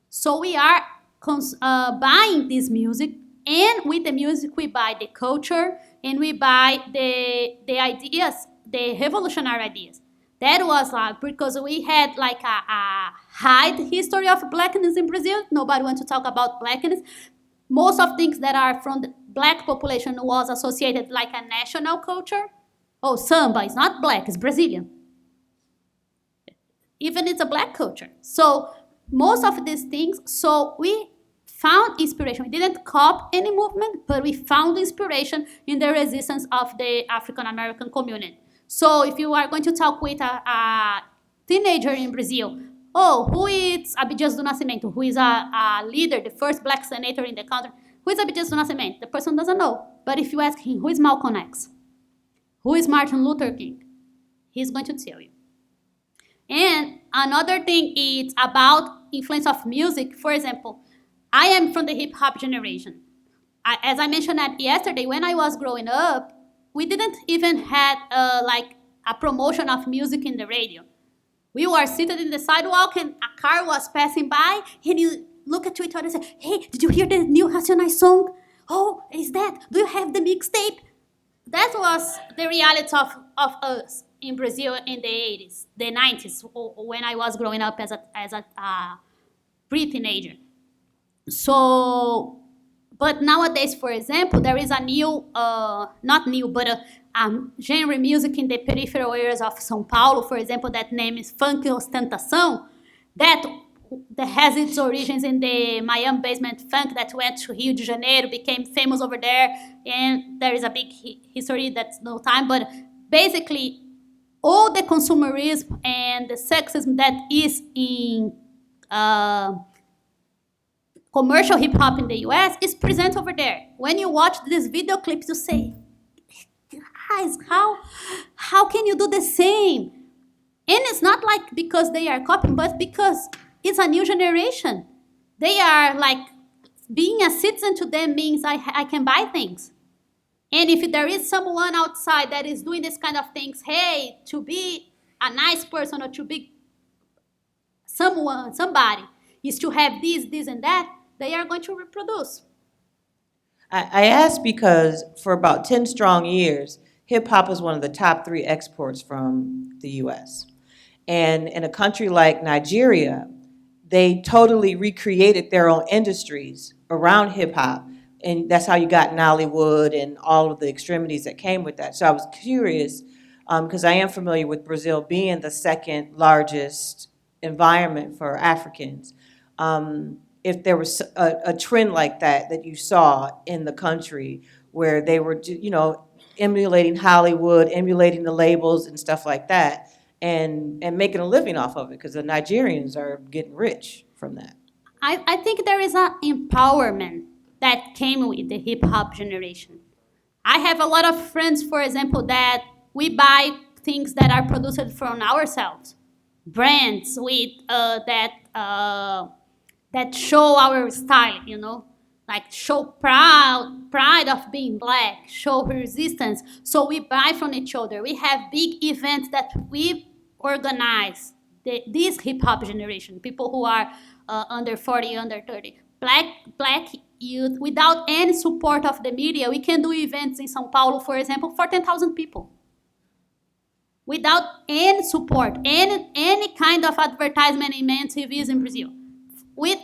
So we are buying this music, and with the music we buy the culture, and we buy the ideas, the revolutionary ideas. That was like, because we had like a hide history of blackness in Brazil. Nobody wants to talk about blackness. Most of things that are from the black population was associated like a national culture. Oh, samba is not black, it's Brazilian. Even it's a black culture. So most of these things, so we found inspiration. We didn't copy any movement, but we found inspiration in the resistance of the African American community. So if you are going to talk with a teenager in Brazil, oh, who is Abdias do Nascimento, who is a leader, the first black senator in the country, who is Abdias do Nascimento? The person doesn't know. But if you ask him, who is Malcolm X? Who is Martin Luther King? He's going to tell you. And another thing is about influence of music. For example, I am from the hip hop generation. As I mentioned yesterday, when I was growing up, we didn't even have like a promotion of music in the radio. We were seated in the sidewalk and a car was passing by and you look at each other and say, hey, did you hear the new Racionais song? Oh, is that? Do you have the mixtape? That was the reality of us in Brazil in the 80s, the 90s, when I was growing up as a pre-teenager. So, but nowadays, for example, there is a new, not new, but a genre music in the peripheral areas of São Paulo, for example, that name is Funk Ostentação, that has its origins in the Miami basement funk that went to Rio de Janeiro, became famous over there, and there is a big history, that's no time, but basically, all the consumerism and the sexism that is in commercial hip-hop in the US is present over there. When you watch these video clips, you say, guys, how can you do the same? And it's not like because they are copying, but because it's a new generation. They are like, being a citizen to them means I can buy things. And if there is someone outside that is doing this kind of things, hey, to be a nice person or to be somebody is to have this and that, they are going to reproduce. I ask because for about 10 strong years, hip-hop was one of the top 3 exports from the U.S. And in a country like Nigeria, they totally recreated their own industries around hip-hop. And that's how you got Nollywood and all of the extremities that came with that. So I was curious, because I am familiar with Brazil being the second largest environment for Africans. If there was a trend like that you saw in the country where they were, emulating Hollywood, emulating the labels and stuff like that, and making a living off of it, because the Nigerians are getting rich from that. I think there is an empowerment that came with the hip-hop generation. I have a lot of friends, for example, that we buy things that are produced from ourselves. Brands with that show our style, like show pride of being black, show resistance. So we buy from each other. We have big events that we organize. This hip-hop generation, people who are under 40, under 30, black youth, without any support of the media, we can do events in São Paulo, for example, for 10,000 people. Without any support, any kind of advertisement in main TVs in Brazil.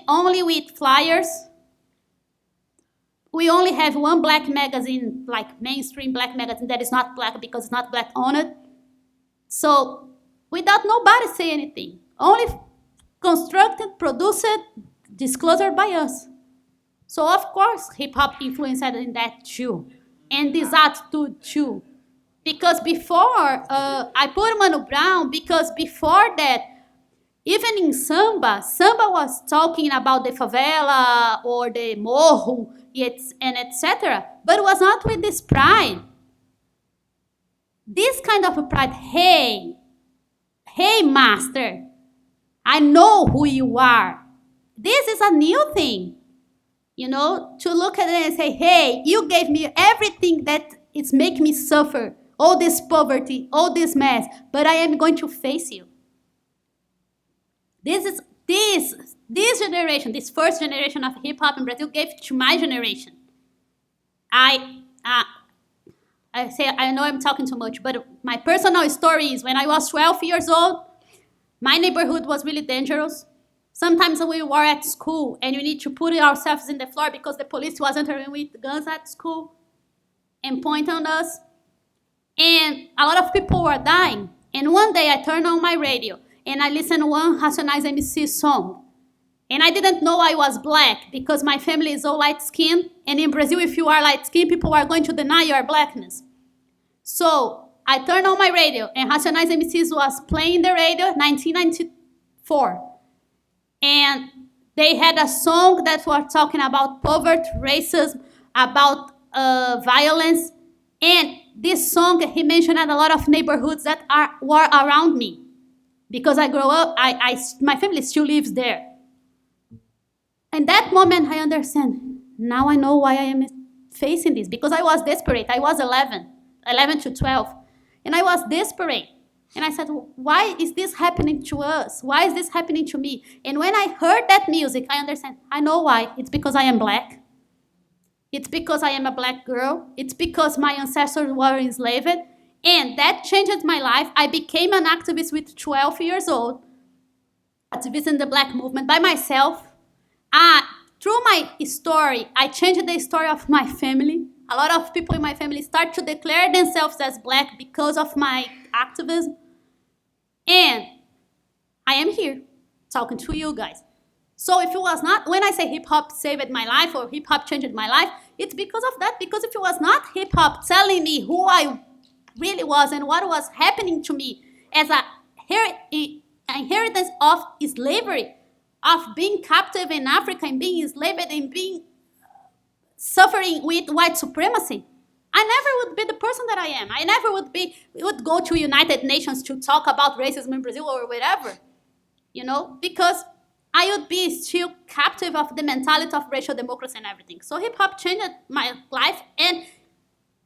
Only with flyers. We only have one black magazine, like mainstream black magazine, that is not black because it's not black owned. So without nobody say anything. Only constructed, produced, disclosed by us. So of course hip-hop influenced in that too. And this attitude too. Because before, I put Mano Brown because before that, even in samba was talking about the favela or the morro and etc. But it was not with this pride. This kind of pride, hey master, I know who you are. This is a new thing. To look at it and say, hey, you gave me everything that it's making me suffer. All this poverty, all this mess, but I am going to face you. This generation, this first generation of hip-hop in Brazil gave to my generation. I know I'm talking too much, but my personal story is when I was 12 years old, my neighborhood was really dangerous. Sometimes we were at school and you need to put ourselves in the floor because the police was entering with guns at school and point on us. And a lot of people were dying. And one day I turned on my radio and I listened to one Racionais MC song. And I didn't know I was black because my family is all light-skinned. And in Brazil, if you are light-skinned, people are going to deny your blackness. So I turned on my radio, and Racionais MCs was playing the radio, 1994. And they had a song that was talking about poverty, racism, about violence. And this song, he mentioned a lot of neighborhoods that were around me. Because I grew up, my family still lives there. In that moment, I understand. Now I know why I am facing this. Because I was desperate. I was 11 to 12. And I was desperate. And I said, why is this happening to us? Why is this happening to me? And when I heard that music, I understand. I know why. It's because I am black. It's because I am a black girl. It's because my ancestors were enslaved. And that changed my life. I became an activist with 12 years old. Activist in the black movement by myself. Through my story, I changed the story of my family. A lot of people in my family start to declare themselves as black because of my activism. And I am here talking to you guys. So if it was not, when I say hip hop saved my life or hip hop changed my life, it's because of that. Because if it was not hip hop telling me who I really was and what was happening to me as a inheritance of slavery, of being captive in Africa and being enslaved and being suffering with white supremacy, I never would be the person that I am. I never would go to United Nations to talk about racism in Brazil or whatever, because I would be still captive of the mentality of racial democracy and everything. So hip hop changed my life, and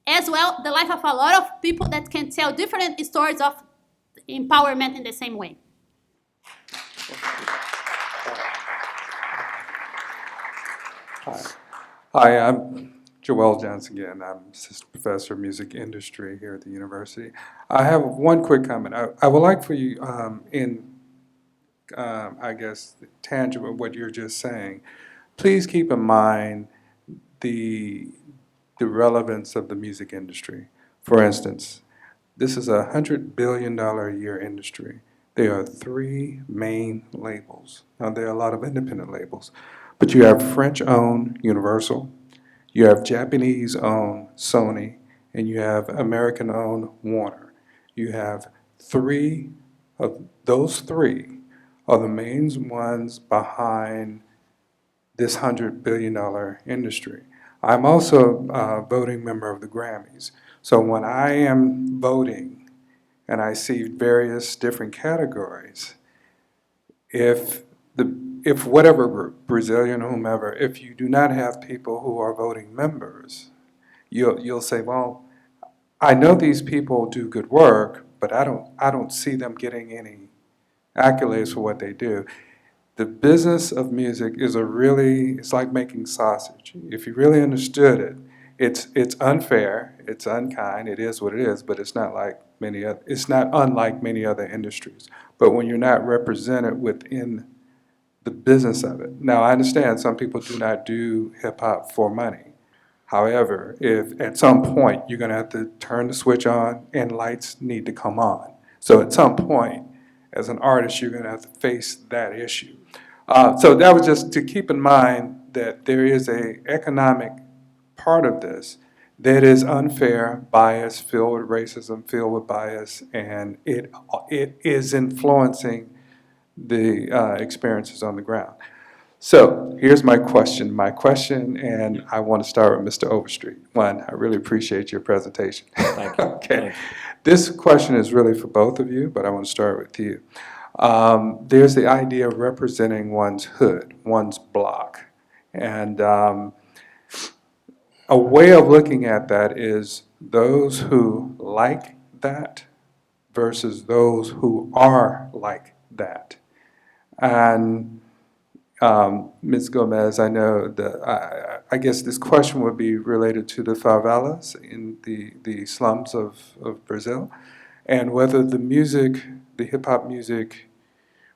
as well the life of a lot of people that can tell different stories of empowerment in the same way. Hi, I'm Joel Johnson again. I'm assistant professor of music industry here at the university. I have one quick comment. I would like for you, I guess, tangible what you're just saying. Please keep in mind the relevance of the music industry. For instance, this is a $100 billion a year industry. There are 3 main labels. Now, there are a lot of independent labels, but you have French-owned Universal, you have Japanese-owned Sony, and you have American-owned Warner. You have 3 of those 3 are the main ones behind this $100 billion industry. I'm also a voting member of the Grammys. So when I am voting and I see various different categories, if whatever group, Brazilian, whomever, if you do not have people who are voting members, you'll say, well, I know these people do good work, but I don't see them getting any accolades for what they do. The business of music is it's like making sausage. If you really understood it, it's unfair, it's unkind, it is what it is, but it's not unlike many other industries. But when you're not represented within the business of it. Now, I understand some people do not do hip hop for money. However, if at some point you're going to have to turn the switch on and lights need to come on. So at some point, as an artist, you're going to have to face that issue. So that was just to keep in mind that there is an economic part of this that is unfair, biased, filled with racism, filled with bias, and it is influencing the experiences on the ground. So here's my question. And I want to start with Mr. Overstreet. One, I really appreciate your presentation. Thank you. Okay. Thank you. This question is really for both of you, but I want to start with you. There's the idea of representing one's hood, one's block. And a way of looking at that is those who like that versus those who are like that. And Ms. Gomez, I know I guess this question would be related to the favelas in the slums of Brazil, and whether the hip-hop music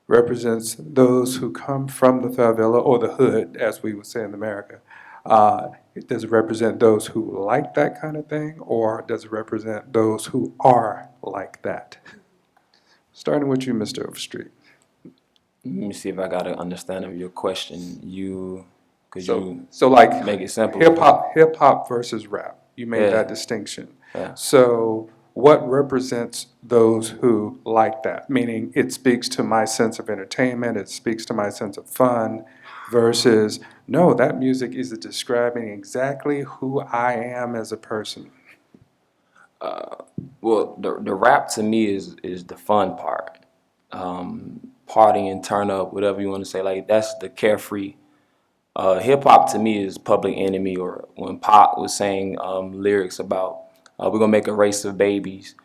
represents those who come from the favela or the hood, as we would say in America. Does it represent those who like that kind of thing, or does it represent those who are like that? Starting with you, Mr. Overstreet. Let me see if I got an understanding of your question. Could you So like make it simple? hip hop versus rap. You made Yeah. that distinction. Yeah. So what represents those who like that? Meaning it speaks to my sense of entertainment, it speaks to my sense of fun, versus no, that music is describing exactly who I am as a person. Well, the rap to me is the fun part. Party and turn up, whatever you want to say. Like, that's the carefree. Hip hop to me is Public Enemy, or when Pac was saying lyrics about we're gonna make a race of babies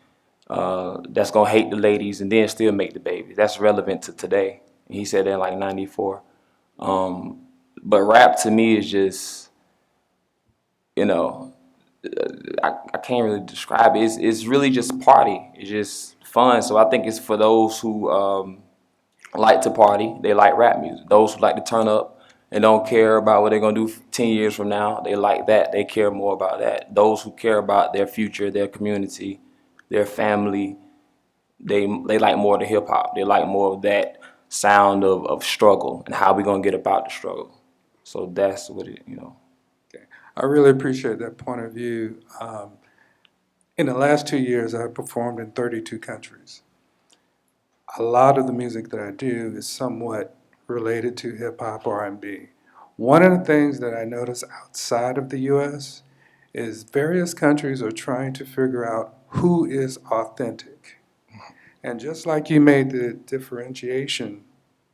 that's gonna hate the ladies and then still make the babies. That's relevant to today. He said that in like '94. But rap to me is just, you know, I can't really describe it. It's really just party. It's just fun. So I think it's for those who like to party. They like rap music. Those who like to turn up and don't care about what they're gonna do 10 years from now, they like that. They care more about that. Those who care about their future, their community, their family, they like more of the hip hop. They like more of that sound of struggle and how we gonna get about the struggle. So that's what it, you know. Okay. I really appreciate that point of view. In the last 2 years, I've performed in 32 countries. A lot of the music that I do is somewhat related to hip hop or R&B. One of the things that I notice outside of the US is various countries are trying to figure out who is authentic. And just like you made the differentiation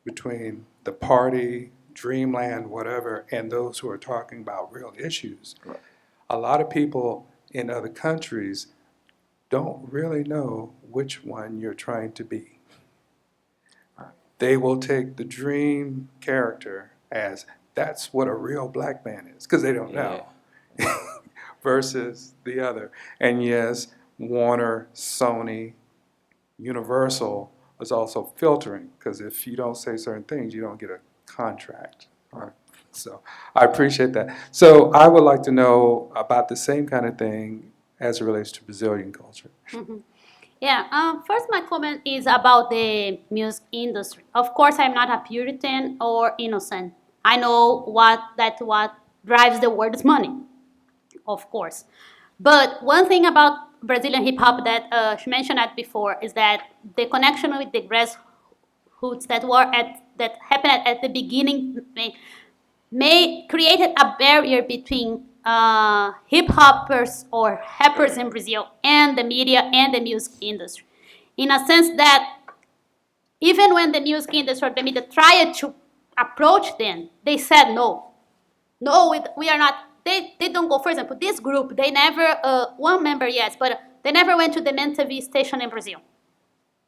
between the party, dreamland, whatever, and those who are talking about real issues, Right. a lot of people in other countries don't really know which one you're trying to be. They will take the dream character as that's what a real black man is, because they don't know, versus the other. And yes, Warner, Sony, Universal is also filtering, because if you don't say certain things, you don't get a contract. Right? So I appreciate that. So I would like to know about the same kind of thing as it relates to Brazilian culture. Yeah, first my comment is about the music industry. Of course, I'm not a Puritan or innocent. I know what drives the world is money, of course. But one thing about Brazilian hip hop that she mentioned that before is that the connection with the grassroots that happened at the beginning may created a barrier between hip hoppers or rappers in Brazil and the media and the music industry, in a sense that even when the music industry or the media tried to approach them, they said no. No, we are not. They don't go. For example, this group, they never, one member, yes, but they never went to the main TV station in Brazil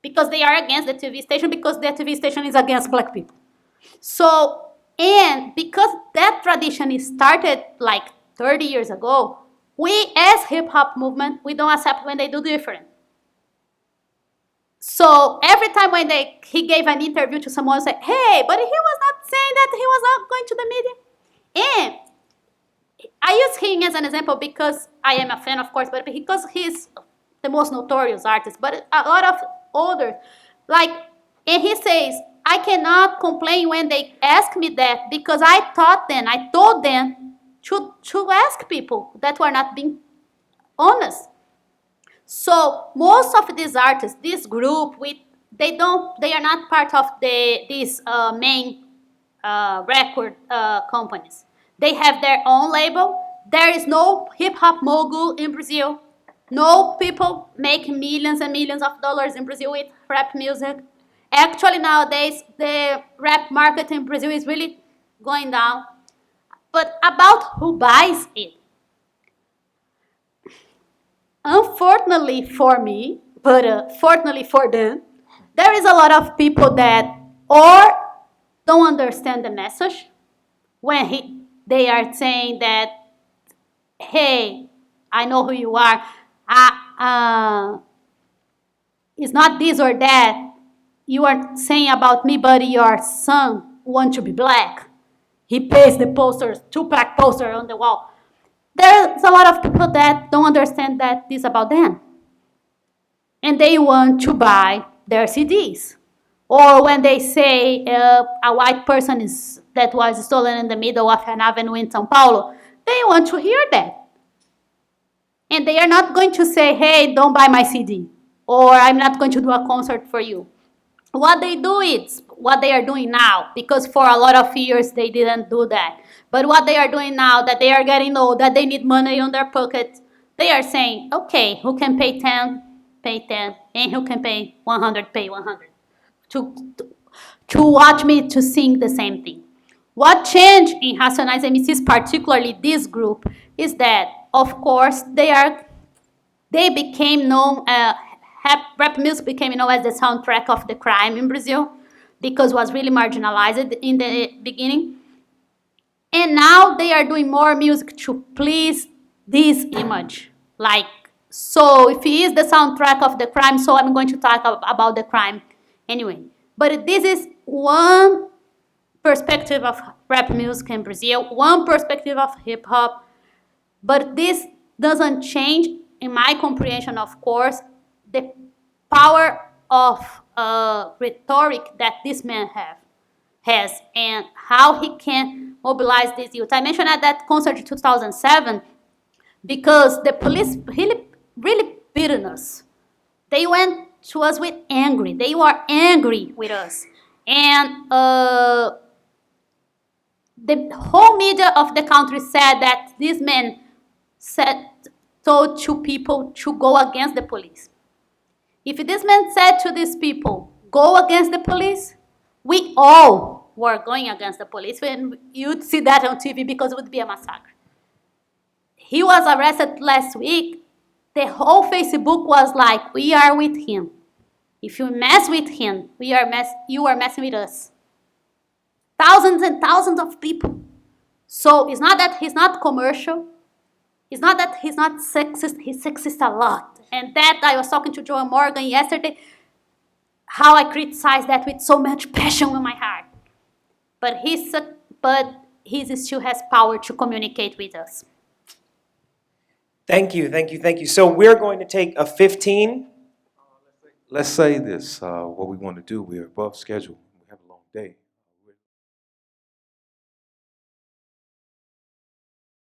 because they are against the TV station, because the TV station is against black people. So, and because that tradition is started like 30 years ago, we as hip-hop movement, we don't accept when they do different. So every time when he gave an interview to someone, say, hey, but he was not saying that he was not going to the media. And I use him as an example because I am a fan, of course, but because he's the most notorious artist. But a lot of others, like, and he says, I cannot complain when they ask me that because I told them to ask people that were not being honest. So most of these artists, this group, they are not part of these main record companies. They have their own label. There is no hip-hop mogul in Brazil. No people make millions and millions of dollars in Brazil with rap music. Actually, nowadays, the rap market in Brazil is really going down. But about who buys it, unfortunately for me, but fortunately for them, there is a lot of people that or don't understand the message when they are saying that, hey, I know who you are. It's not this or that. You are saying about me, but your son wants to be black. He pastes the posters, Tupac poster on the wall. There's a lot of people that don't understand that this is about them. And they want to buy their CDs Or when they say a white person that was stolen in the middle of an avenue in São Paulo, they want to hear that. And they are not going to say, hey, don't buy my CD, or I'm not going to do a concert for you. What they do is what they are doing now, because for a lot of years they didn't do that. But what they are doing now, that they are getting old, that they need money on their pocket, they are saying, okay, who can pay 10, pay 10, and who can pay 100, pay 100, to watch me to sing the same thing. What changed in Racionais MCs, particularly this group, is that, of course, they became known, rap music became known as the soundtrack of the crime in Brazil, because it was really marginalized in the beginning. And now they are doing more music to please this image. Like, so if he is the soundtrack of the crime, so I'm going to talk about the crime anyway. But this is one perspective of rap music in Brazil, one perspective of hip hop. But this doesn't change, in my comprehension, of course, the power of rhetoric that this man has and how he can mobilize this youth. I mentioned at that concert in 2007 because the police really beaten us. They went to us with angry. They were angry with us. And the whole media of the country said that this man told two people to go against the police. If this man said to these people, go against the police, we all were going against the police. And you'd see that on TV because it would be a massacre. He was arrested last week. The whole Facebook was like, we are with him. If you mess with him, you are messing with us. Thousands and thousands of people. So it's not that he's not commercial. It's not that he's not sexist. He's sexist a lot. And that, I was talking to Joe Morgan yesterday, how I criticize that with so much passion in my heart. But he still has power to communicate with us. Thank you, thank you, thank you. So we're going to take a 15. Let's say this, what we want to do, we're above schedule. We have a long day.